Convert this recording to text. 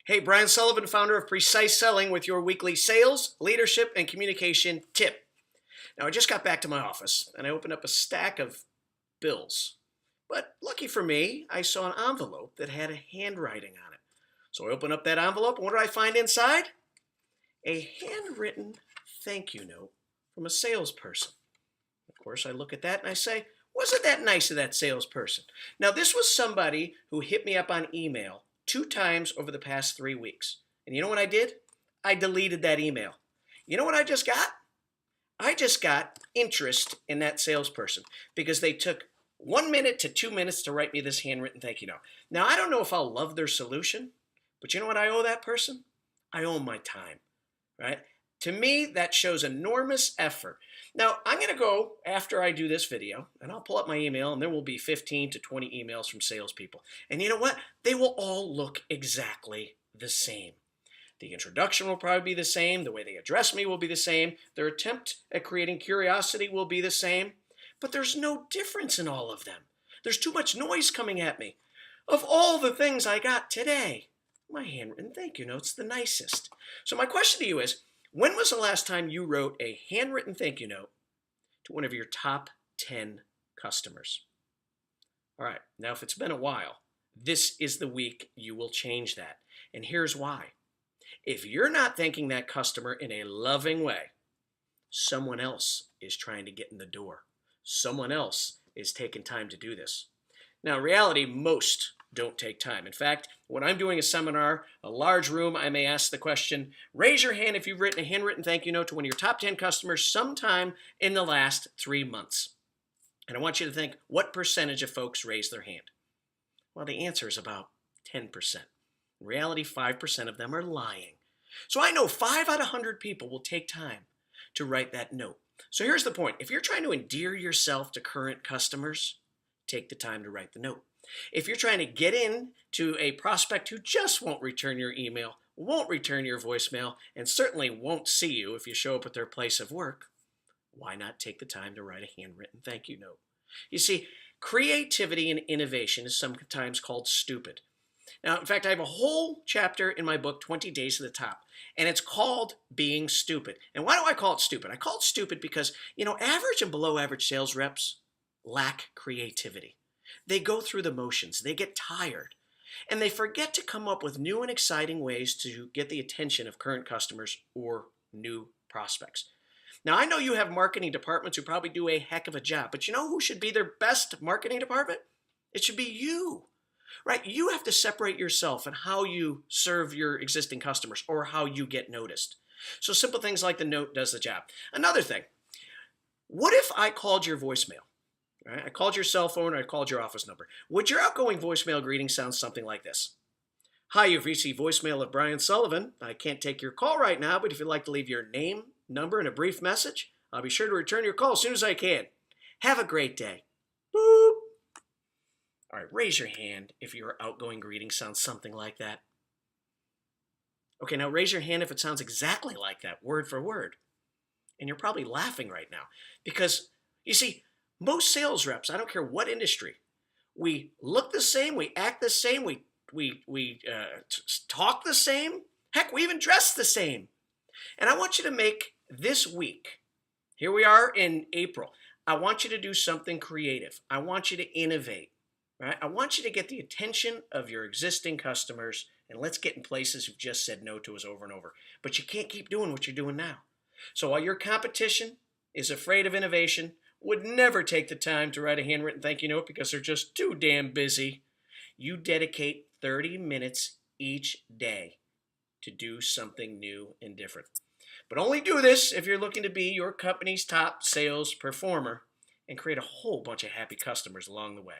Hey, Brian Sullivan, founder of Precise Selling, with your weekly sales, leadership, and communication tip. Now, I just got back to my office and I opened up a stack of bills. But lucky for me, I saw an envelope that had a handwriting on it. So I opened up that envelope, and what did I find inside? A handwritten thank you note from a salesperson. Of course, I look at that and I say, wasn't that nice of that salesperson? Now, this was somebody who hit me up on email 2 times over the past 3 weeks. And you know what I did? I deleted that email. You know what I just got? I just got interest in that salesperson because they took 1 minute to 2 minutes to write me this handwritten thank you note. Now, I don't know if I'll love their solution, but you know what I owe that person? I owe them my time, right? To me, that shows enormous effort. Now, I'm going to go after I do this video, and I'll pull up my email, and there will be 15 to 20 emails from salespeople. And you know what? They will all look exactly the same. The introduction will probably be the same. The way they address me will be the same. Their attempt at creating curiosity will be the same. But there's no difference in all of them. There's too much noise coming at me. Of all the things I got today, my handwritten thank you note's the nicest. So my question to you is, when was the last time you wrote a handwritten thank you note to one of your top 10 customers? All right, now if it's been a while, this is the week you will change that. And here's why. If you're not thanking that customer in a loving way, someone else is trying to get in the door. Someone else is taking time to do this. Now, in reality, most don't take time. In fact, when I'm doing a seminar, a large room, I may ask the question, raise your hand if you've written a handwritten thank you note to one of your top 10 customers sometime in the last 3 months. And I want you to think, what percentage of folks raise their hand? Well, the answer is about 10%. In reality, 5% of them are lying. So I know 5 out of 100 people will take time to write that note. So here's the point. If you're trying to endear yourself to current customers, take the time to write the note. If you're trying to get in to a prospect who just won't return your email, won't return your voicemail, and certainly won't see you if you show up at their place of work, why not take the time to write a handwritten thank you note? You see, creativity and innovation is sometimes called stupid. Now, in fact, I have a whole chapter in my book, 20 Days to the Top, and it's called Being Stupid. And why do I call it stupid? I call it stupid because, average and below average sales reps lack creativity. They go through the motions, they get tired, and they forget to come up with new and exciting ways to get the attention of current customers or new prospects. Now, I know you have marketing departments who probably do a heck of a job, but you know who should be their best marketing department? It should be you. Right? You have to separate yourself and how you serve your existing customers or how you get noticed. So simple things like the note does the job. Another thing, what if I called your voicemail? Right? I called your cell phone or I called your office number. Would your outgoing voicemail greeting sound something like this? Hi, you've reached the voicemail of Brian Sullivan. I can't take your call right now, but if you'd like to leave your name, number, and a brief message, I'll be sure to return your call as soon as I can. Have a great day. Boop. All right, raise your hand if your outgoing greeting sounds something like that. Okay, now raise your hand if it sounds exactly like that, word for word. And you're probably laughing right now because, you see, most sales reps, I don't care what industry, we look the same, we act the same, we talk the same. Heck, we even dress the same. And I want you to make this week, here we are in April, I want you to do something creative. I want you to innovate. Right? I want you to get the attention of your existing customers, and let's get in places who've just said no to us over and over. But you can't keep doing what you're doing now. So while your competition is afraid of innovation, would never take the time to write a handwritten thank you note because they're just too damn busy, you dedicate 30 minutes each day to do something new and different. But only do this if you're looking to be your company's top sales performer and create a whole bunch of happy customers along the way.